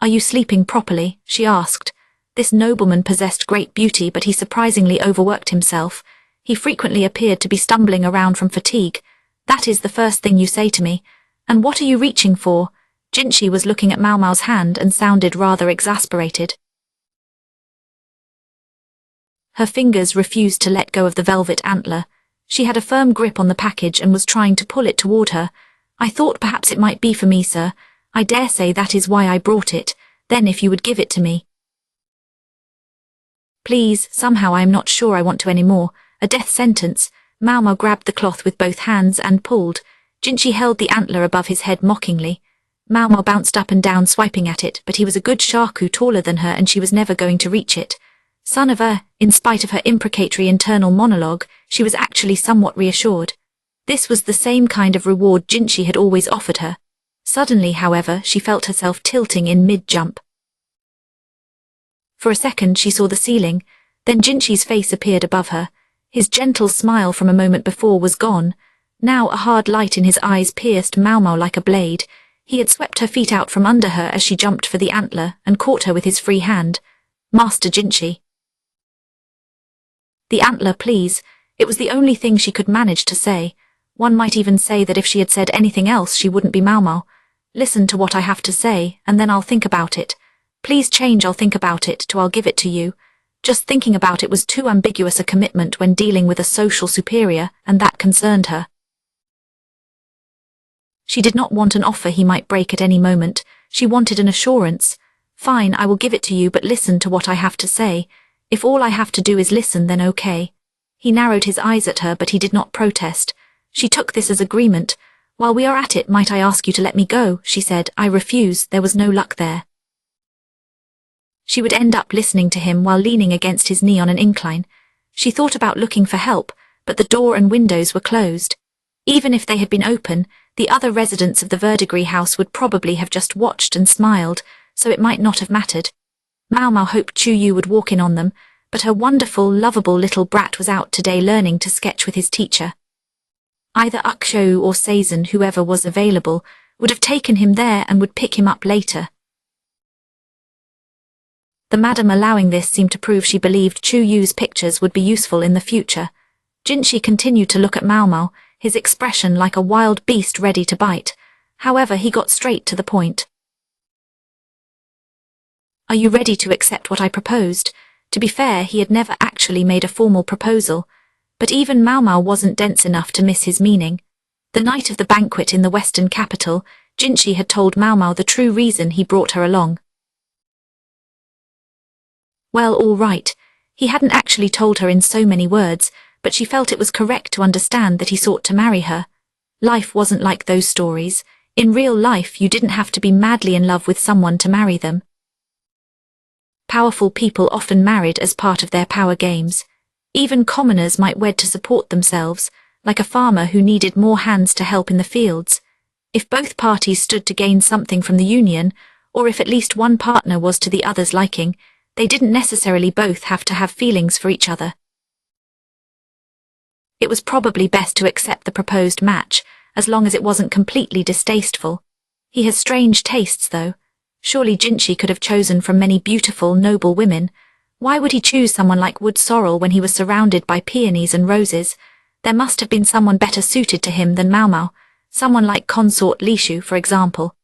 "Are you sleeping properly?" she asked. This nobleman possessed great beauty, but he surprisingly overworked himself. He frequently appeared to be stumbling around from fatigue. "That is the first thing you say to me. And what are you reaching for?" Jinchi was looking at Maomao's hand and sounded rather exasperated. Her fingers refused to let go of the velvet antler. She had a firm grip on the package and was trying to pull it toward her. "I thought perhaps it might be for me, sir. I dare say that is why I brought it. Then if you would give it to me." "Please, somehow I am not sure I want to any more. A death sentence." Maomao grabbed the cloth with both hands and pulled. Jinchi held the antler above his head mockingly. Maomao bounced up and down swiping at it, but he was a good shaku taller than her and she was never going to reach it. Son of a, in spite of her imprecatory internal monologue, she was actually somewhat reassured. This was the same kind of reward Jinchi had always offered her. Suddenly, however, she felt herself tilting in mid-jump. For a second she saw the ceiling, then Jinchi's face appeared above her. His gentle smile from a moment before was gone. Now a hard light in his eyes pierced Maomao like a blade. He had swept her feet out from under her as she jumped for the antler and caught her with his free hand. "Master Jinchi." "The antler, please." It was the only thing she could manage to say. One might even say that if she had said anything else she wouldn't be Maomao. "Listen to what I have to say, and then I'll think about it. Please change I'll think about it to I'll give it to you." Just thinking about it was too ambiguous a commitment when dealing with a social superior, and that concerned her. She did not want an offer he might break at any moment. She wanted an assurance. "Fine, I will give it to you, but listen to what I have to say. If all I have to do is listen, then okay." He narrowed his eyes at her, but he did not protest. She took this as agreement. "While we are at it, might I ask you to let me go?" she said. "I refuse, there was no luck there." She would end up listening to him while leaning against his knee on an incline. She thought about looking for help, but the door and windows were closed. Even if they had been open, the other residents of the verdigris house would probably have just watched and smiled, so it might not have mattered. Maomao hoped Chu Yu would walk in on them, but her wonderful, lovable little brat was out today learning to sketch with his teacher. Either Ukshou or Seizun, whoever was available, would have taken him there and would pick him up later. The madam allowing this seemed to prove she believed Chu Yu's pictures would be useful in the future. Jinchi continued to look at Maomao, his expression like a wild beast ready to bite. However, he got straight to the point. "Are you ready to accept what I proposed?" To be fair, he had never actually made a formal proposal, but even Maomao wasn't dense enough to miss his meaning. The night of the banquet in the western capital, Jinchi had told Maomao the true reason he brought her along. Well, all right. He hadn't actually told her in so many words, but she felt it was correct to understand that he sought to marry her. Life wasn't like those stories. In real life, you didn't have to be madly in love with someone to marry them. Powerful people often married as part of their power games. Even commoners might wed to support themselves, like a farmer who needed more hands to help in the fields. If both parties stood to gain something from the union, or if at least one partner was to the other's liking, they didn't necessarily both have to have feelings for each other. It was probably best to accept the proposed match, as long as it wasn't completely distasteful. He has strange tastes, though. Surely Jinchi could have chosen from many beautiful, noble women. Why would he choose someone like wood sorrel when he was surrounded by peonies and roses? There must have been someone better suited to him than Maomao, someone like consort Lishu, for example.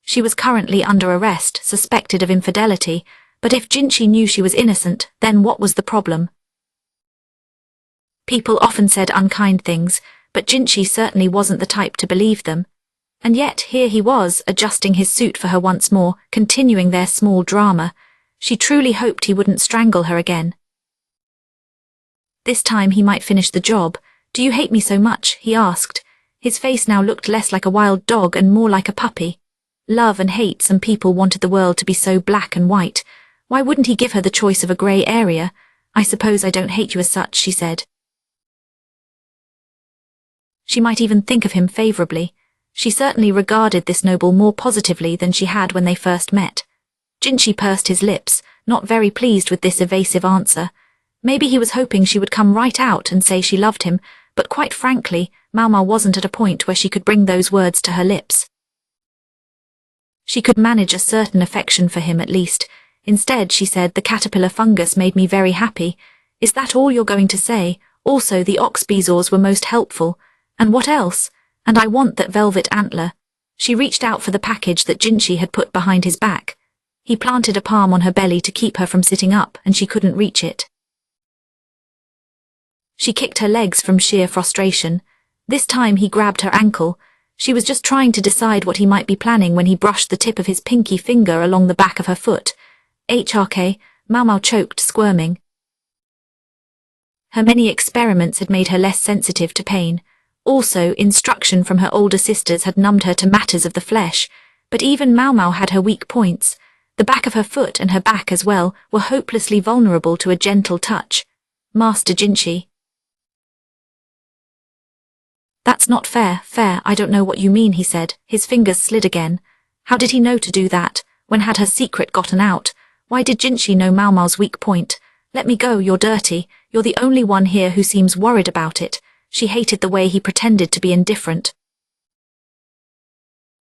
She was currently under arrest, suspected of infidelity, but if Jinchi knew she was innocent, then what was the problem? People often said unkind things, but Jinchi certainly wasn't the type to believe them. And yet here he was, adjusting his suit for her once more, continuing their small drama. She truly hoped he wouldn't strangle her again. This time he might finish the job. "Do you hate me so much?" he asked. His face now looked less like a wild dog and more like a puppy. Love and hate, some people wanted the world to be so black and white. Why wouldn't he give her the choice of a grey area? "I suppose I don't hate you as such," she said. She might even think of him favourably. She certainly regarded this noble more positively than she had when they first met. Jinchi pursed his lips, not very pleased with this evasive answer. Maybe he was hoping she would come right out and say she loved him, but quite frankly, Maomao wasn't at a point where she could bring those words to her lips. She could manage a certain affection for him at least. Instead, she said, the caterpillar fungus made me very happy. Is that all you're going to say? Also, the ox bezoars were most helpful. And what else? And I want that velvet antler. She reached out for the package that Jinchi had put behind his back. He planted a palm on her belly to keep her from sitting up, and she couldn't reach it. She kicked her legs from sheer frustration. This time he grabbed her ankle. She was just trying to decide what he might be planning when he brushed the tip of his pinky finger along the back of her foot. HRK, Maomao choked, squirming. Her many experiments had made her less sensitive to pain. Also, instruction from her older sisters had numbed her to matters of the flesh. But even Maomao had her weak points. The back of her foot and her back as well were hopelessly vulnerable to a gentle touch. Master Jinchi. That's not fair, I don't know what you mean, he said. His fingers slid again. How did he know to do that? When had her secret gotten out? Why did Jinchi know Maomao's weak point? Let me go, you're dirty. You're the only one here who seems worried about it. She hated the way he pretended to be indifferent.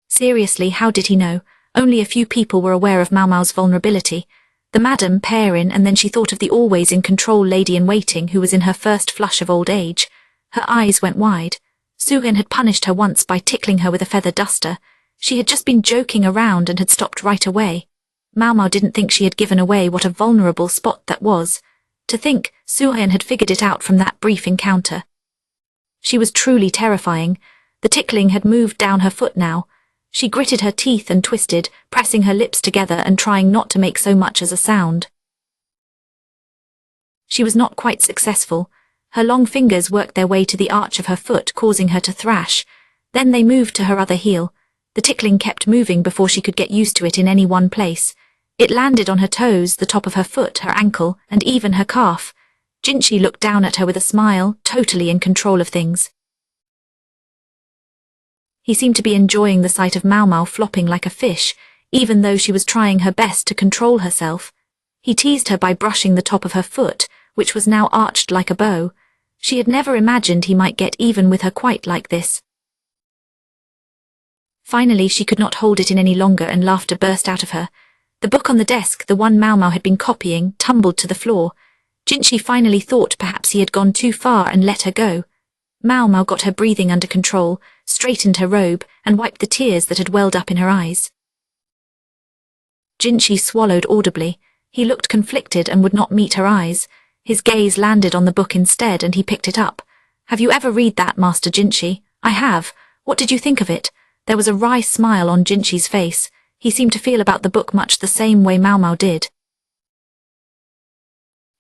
Seriously, how did he know? Only a few people were aware of Maomao's vulnerability. The Madame Perrin, and then she thought of the always-in-control lady-in-waiting who was in her first flush of old age. Her eyes went wide. Surin had punished her once by tickling her with a feather duster. She had just been joking around and had stopped right away. Maomao didn't think she had given away what a vulnerable spot that was. To think Surin had figured it out from that brief encounter. She was truly terrifying. The tickling had moved down her foot now. She gritted her teeth and twisted, pressing her lips together and trying not to make so much as a sound. She was not quite successful. Her long fingers worked their way to the arch of her foot, causing her to thrash. Then they moved to her other heel. The tickling kept moving before she could get used to it in any one place. It landed on her toes, the top of her foot, her ankle, and even her calf. Jinchi looked down at her with a smile, totally in control of things. He seemed to be enjoying the sight of Maomao flopping like a fish, even though she was trying her best to control herself. He teased her by brushing the top of her foot, which was now arched like a bow. She had never imagined he might get even with her quite like this. Finally, she could not hold it in any longer and laughter burst out of her. The book on the desk, the one Maomao had been copying, tumbled to the floor. Jinchi finally thought perhaps he had gone too far and let her go. Maomao got her breathing under control, straightened her robe, and wiped the tears that had welled up in her eyes. Jinchi swallowed audibly. He looked conflicted and would not meet her eyes. His gaze landed on the book instead, and he picked it up. Have you ever read that, Master Jinchi? I have. What did you think of it? There was a wry smile on Jinchi's face. He seemed to feel about the book much the same way Maomao did.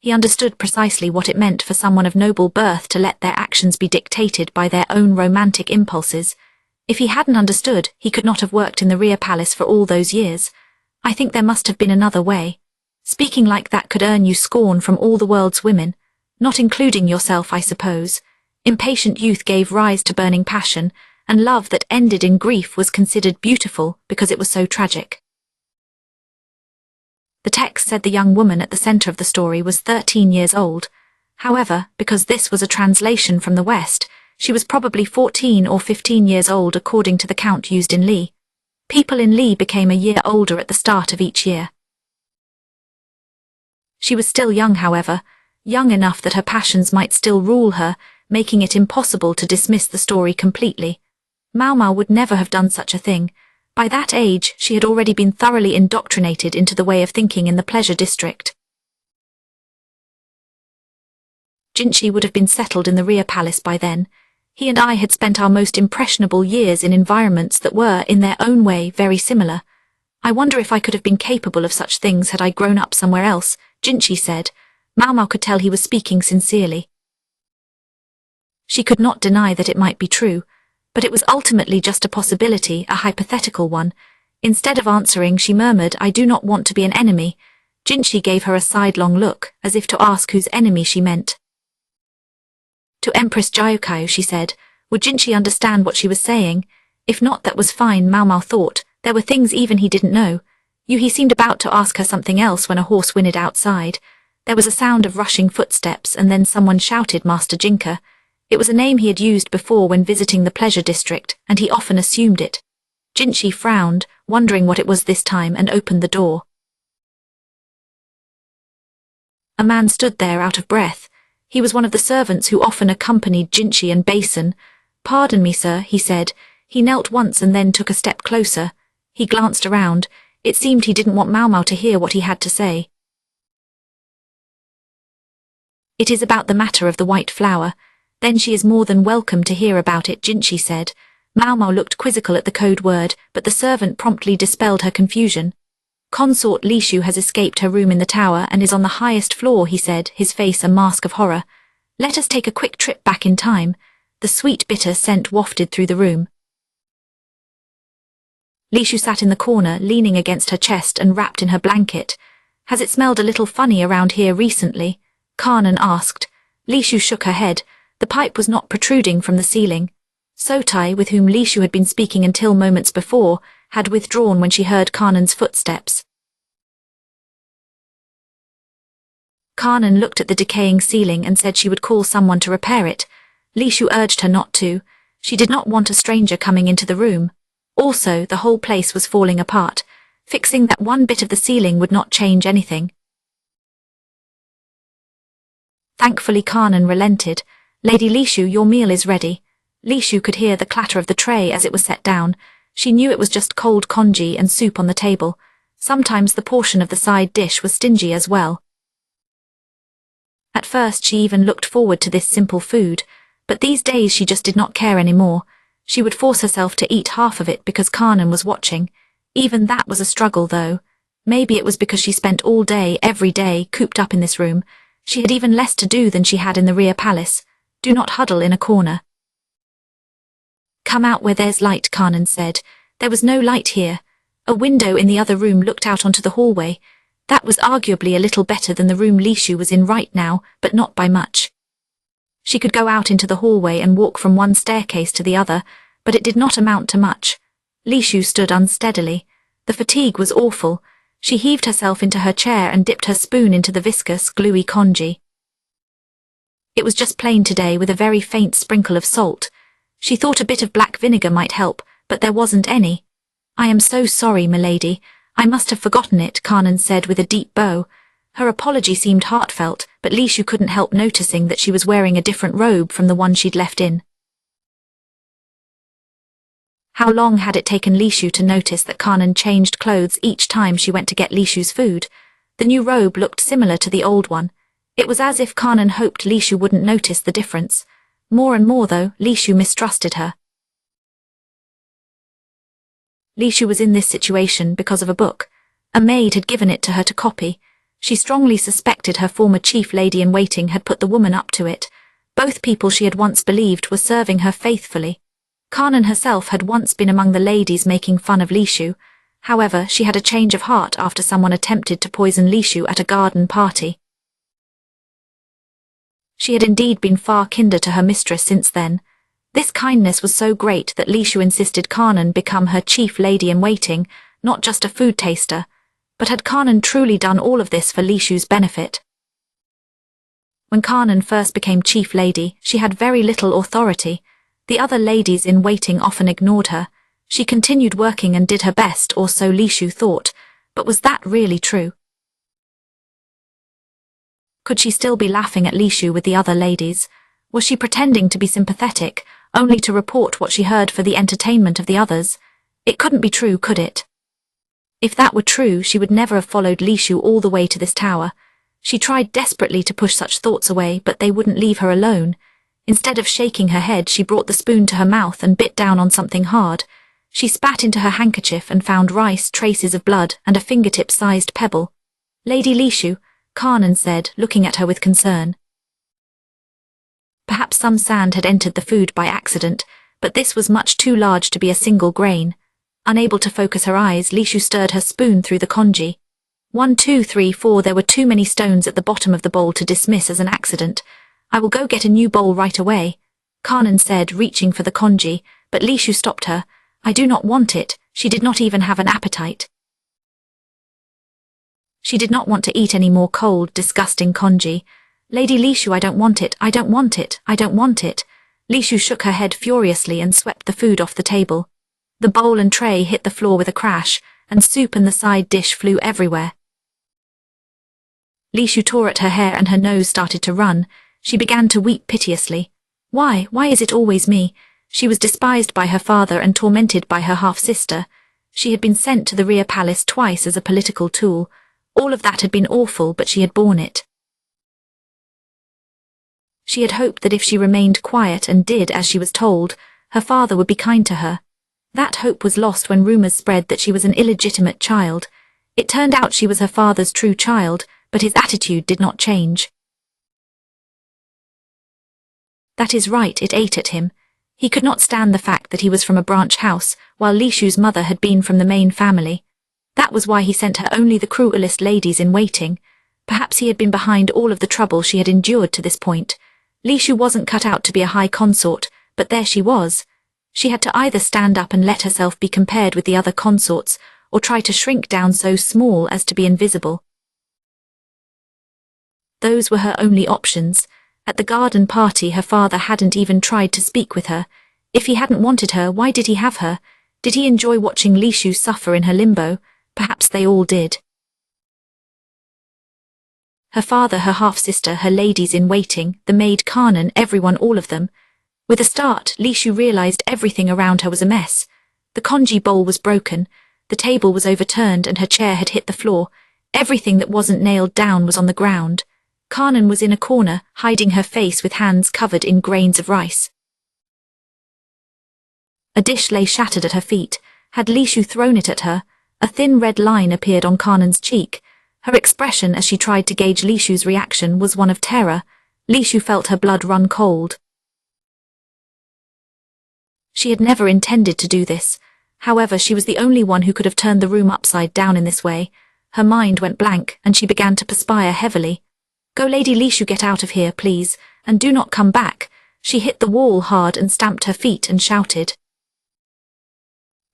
He understood precisely what it meant for someone of noble birth to let their actions be dictated by their own romantic impulses. If he hadn't understood, he could not have worked in the Rhea Palace for all those years. I think there must have been another way. Speaking like that could earn you scorn from all the world's women, not including yourself, I suppose. Impatient youth gave rise to burning passion, and love that ended in grief was considered beautiful because it was so tragic. The text said the young woman at the center of the story was 13 years old. However, because this was a translation from the West, she was probably 14 or 15 years old according to the count used in Li. People in Li became a year older at the start of each year. She was still young, however, young enough that her passions might still rule her, making it impossible to dismiss the story completely. Maomao would never have done such a thing. By that age, she had already been thoroughly indoctrinated into the way of thinking in the pleasure district. Jinchi would have been settled in the Rhea Palace by then. He and I had spent our most impressionable years in environments that were, in their own way, very similar. I wonder if I could have been capable of such things had I grown up somewhere else, Jinchi said. Maomao could tell he was speaking sincerely. She could not deny that it might be true, but it was ultimately just a possibility, a hypothetical one. Instead of answering, she murmured, I do not want to be an enemy. Jinchi gave her a sidelong look, as if to ask whose enemy she meant. To Empress Gyukayo, she said. Would Jinchi understand what she was saying? If not, that was fine, Maomao thought. There were things even he didn't know. He seemed about to ask her something else when a horse whinnied outside. There was a sound of rushing footsteps, and then someone shouted Master Jinka. It was a name he had used before when visiting the pleasure district, and he often assumed it. Jinchi frowned. wondering what it was this time, and opened the door. A man stood there out of breath. He was one of the servants who often accompanied Jinchi and Basin. "Pardon me, sir," he said. He knelt once and then took a step closer. He glanced around. It seemed he didn't want Maomao to hear what he had to say. "It is about the matter of the white flower. Then she is more than welcome to hear about it," Jinchi said. Maomao looked quizzical at the code word, but the servant promptly dispelled her confusion. "Consort Lishu has escaped her room in the tower and is on the highest floor," he said, his face a mask of horror. "Let us take a quick trip back in time." The sweet bitter scent wafted through the room. Lishu sat in the corner, leaning against her chest and wrapped in her blanket. "Has it smelled a little funny around here recently?" Kanan asked. Lishu shook her head. The pipe was not protruding from the ceiling. Sotai, with whom Lishu had been speaking until moments before, had withdrawn when she heard Kanan's footsteps. Kanan looked at the decaying ceiling and said she would call someone to repair it. Lishu urged her not to. She did not want a stranger coming into the room. Also, the whole place was falling apart. Fixing that one bit of the ceiling would not change anything. Thankfully Kanan relented. "Lady Lishu, your meal is ready." Lishu could hear the clatter of the tray as it was set down. She knew it was just cold congee and soup on the table. Sometimes the portion of the side dish was stingy as well. At first she even looked forward to this simple food, but these days she just did not care anymore. She would force herself to eat half of it because Kanan was watching. Even that was a struggle though. Maybe it was because she spent all day, every day, cooped up in this room. She had even less to do than she had in the rear palace. "Do not huddle in a corner." "Come out where there's light," Kanan said. There was no light here. A window in the other room looked out onto the hallway. That was arguably a little better than the room Lishu was in right now, but not by much. She could go out into the hallway and walk from one staircase to the other, but it did not amount to much. Lishu stood unsteadily. The fatigue was awful. She heaved herself into her chair and dipped her spoon into the viscous, gluey congee. It was just plain today with a very faint sprinkle of salt. She thought a bit of black vinegar might help, but there wasn't any. "I am so sorry, milady. I must have forgotten it," Kanan said with a deep bow. Her apology seemed heartfelt, but Lishu couldn't help noticing that she was wearing a different robe from the one she'd left in. How long had it taken Lishu to notice that Kanan changed clothes each time she went to get Lishu's food? The new robe looked similar to the old one. It was as if Kanan hoped Lishu wouldn't notice the difference. More and more, though, Lishu mistrusted her. Lishu was in this situation because of a book. A maid had given it to her to copy. She strongly suspected her former chief lady-in-waiting had put the woman up to it. Both people she had once believed were serving her faithfully. Kanan herself had once been among the ladies making fun of Lishu. However, she had a change of heart after someone attempted to poison Lishu at a garden party. She had indeed been far kinder to her mistress since then. This kindness was so great that Lishu insisted Kanan become her chief lady-in-waiting, not just a food taster. But had Kanan truly done all of this for Lishu's benefit? When Kanan first became chief lady, she had very little authority. The other ladies in waiting often ignored her. She continued working and did her best, or so Lishu thought, but was that really true? Could she still be laughing at Lishu with the other ladies? Was she pretending to be sympathetic, only to report what she heard for the entertainment of the others? It couldn't be true, could it? If that were true, she would never have followed Lishu all the way to this tower. She tried desperately to push such thoughts away, but they wouldn't leave her alone. Instead of shaking her head, she brought the spoon to her mouth and bit down on something hard. She spat into her handkerchief and found rice, traces of blood, and a fingertip-sized pebble. "Lady Lishu," Kanan said, looking at her with concern. Perhaps some sand had entered the food by accident, but this was much too large to be a single grain. Unable to focus her eyes, Lishu stirred her spoon through the congee. 1, 2, 3, 4. There were too many stones at the bottom of the bowl to dismiss as an accident. "I will go get a new bowl right away," Kanan said, reaching for the congee, but Lishu stopped her. "I do not want it." She did not even have an appetite. She did not want to eat any more cold, disgusting congee. "Lady Lishu, I don't want it, I don't want it, I don't want it." Lishu shook her head furiously and swept the food off the table. The bowl and tray hit the floor with a crash, and soup and the side dish flew everywhere. Li Shu tore at her hair and her nose started to run. She began to weep piteously. Why is it always me? She was despised by her father and tormented by her half-sister. She had been sent to the rear palace twice as a political tool. All of that had been awful, but she had borne it. She had hoped that if she remained quiet and did as she was told, her father would be kind to her. That hope was lost when rumors spread that she was an illegitimate child. It turned out she was her father's true child, but his attitude did not change. That is right, it ate at him. He could not stand the fact that he was from a branch house, while Li Shu's mother had been from the main family. That was why he sent her only the cruelest ladies in waiting. Perhaps he had been behind all of the trouble she had endured to this point. Li Shu wasn't cut out to be a high consort, but there she was. She had to either stand up and let herself be compared with the other consorts, or try to shrink down so small as to be invisible. Those were her only options. At the garden party her father hadn't even tried to speak with her. If he hadn't wanted her, why did he have her? Did he enjoy watching Li Shu suffer in her limbo? Perhaps they all did. Her father, her half-sister, her ladies-in-waiting, the maid Kanan, everyone, all of them. With a start, Li Shu realized everything around her was a mess. The congee bowl was broken, the table was overturned and her chair had hit the floor. Everything that wasn't nailed down was on the ground. Kanan was in a corner, hiding her face with hands covered in grains of rice. A dish lay shattered at her feet. Had Li Shu thrown it at her? A thin red line appeared on Kanan's cheek. Her expression as she tried to gauge Li Shu's reaction was one of terror. Li Shu felt her blood run cold. She had never intended to do this. However, she was the only one who could have turned the room upside down in this way. Her mind went blank, and she began to perspire heavily. Go, Lady Li Shu, get out of here, please, and do not come back. She hit the wall hard and stamped her feet and shouted.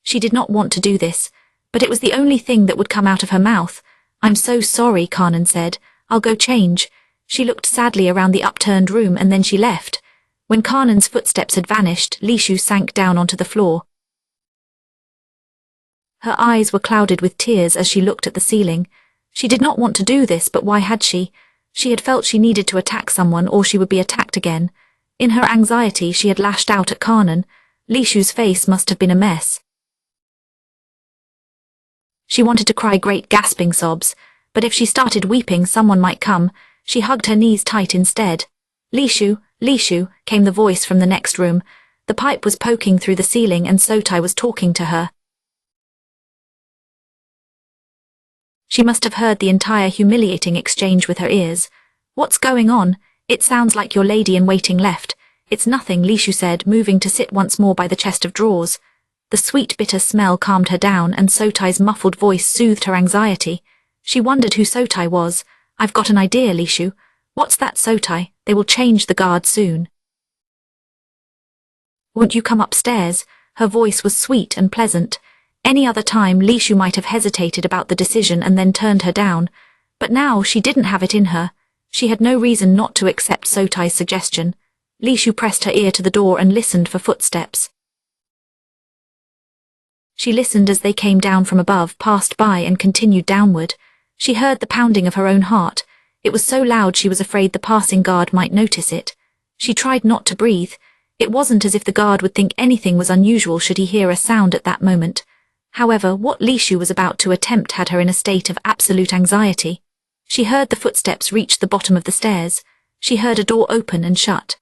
She did not want to do this, but it was the only thing that would come out of her mouth. I'm so sorry, Kanan said. I'll go change. She looked sadly around the upturned room and then she left. When Kanan's footsteps had vanished, Li Shu sank down onto the floor. Her eyes were clouded with tears as she looked at the ceiling. She did not want to do this, but why had she? She had felt she needed to attack someone or she would be attacked again. In her anxiety, she had lashed out at Kanan. Li Shu's face must have been a mess. She wanted to cry great gasping sobs, but if she started weeping, someone might come. She hugged her knees tight instead. Li Shu, came the voice from the next room. The pipe was poking through the ceiling and Sotai was talking to her. She must have heard the entire humiliating exchange with her ears. What's going on? It sounds like your lady-in-waiting left. It's nothing, Li Shu said, moving to sit once more by the chest of drawers. The sweet bitter smell calmed her down and Sotai's muffled voice soothed her anxiety. She wondered who Sotai was. I've got an idea, Li Shu. What's that, Sotai? They will change the guard soon. Won't you come upstairs? Her voice was sweet and pleasant. Any other time Li Shu might have hesitated about the decision and then turned her down, but now she didn't have it in her. She had no reason not to accept Sotai's suggestion. Li Shu pressed her ear to the door and listened for footsteps. She listened as they came down from above, passed by and continued downward. She heard the pounding of her own heart. It was so loud she was afraid the passing guard might notice it. She tried not to breathe. It wasn't as if the guard would think anything was unusual should he hear a sound at that moment. However, what Li Shu was about to attempt had her in a state of absolute anxiety. She heard the footsteps reach the bottom of the stairs. She heard a door open and shut.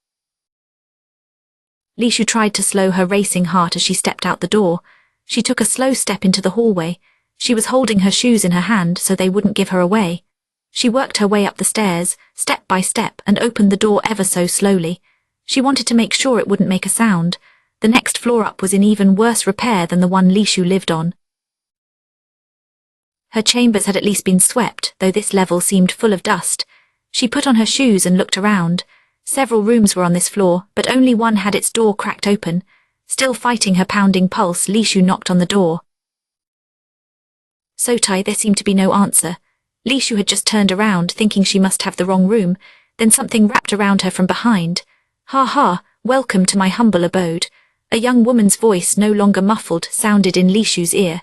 Li Shu tried to slow her racing heart as she stepped out the door. She took a slow step into the hallway. She was holding her shoes in her hand so they wouldn't give her away. She worked her way up the stairs, step by step, and opened the door ever so slowly. She wanted to make sure it wouldn't make a sound. The next floor up was in even worse repair than the one Li Shu lived on. Her chambers had at least been swept, though this level seemed full of dust. She put on her shoes and looked around. Several rooms were on this floor, but only one had its door cracked open. Still fighting her pounding pulse, Li Shu knocked on the door. Sotai, there seemed to be no answer. Li Shu had just turned around, thinking she must have the wrong room. Then something wrapped around her from behind. Ha ha, welcome to my humble abode. A young woman's voice, no longer muffled, sounded in Li Shu's ear.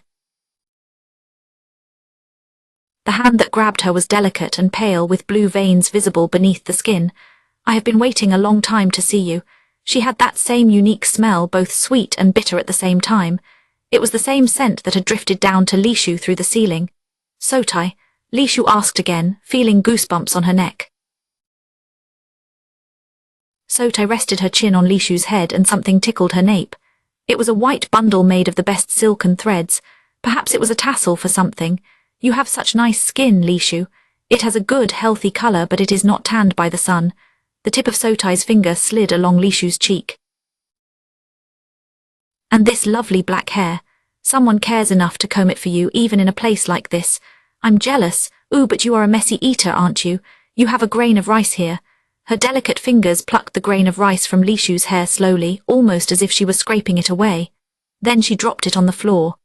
The hand that grabbed her was delicate and pale, with blue veins visible beneath the skin. I have been waiting a long time to see you. She had that same unique smell, both sweet and bitter at the same time. It was the same scent that had drifted down to Li Shu through the ceiling. Sotai? Li Shu asked again, feeling goosebumps on her neck. Sotai rested her chin on Li Shu's head and something tickled her nape. It was a white bundle made of the best silken threads. Perhaps it was a tassel for something. You have such nice skin, Li Shu. It has a good, healthy color, but it is not tanned by the sun. The tip of Sotai's finger slid along Li Shu's cheek. And this lovely black hair. Someone cares enough to comb it for you, even in a place like this. I'm jealous. Ooh, but you are a messy eater, aren't you? You have a grain of rice here. Her delicate fingers plucked the grain of rice from Li Shu's hair slowly, almost as if she was scraping it away. Then she dropped it on the floor.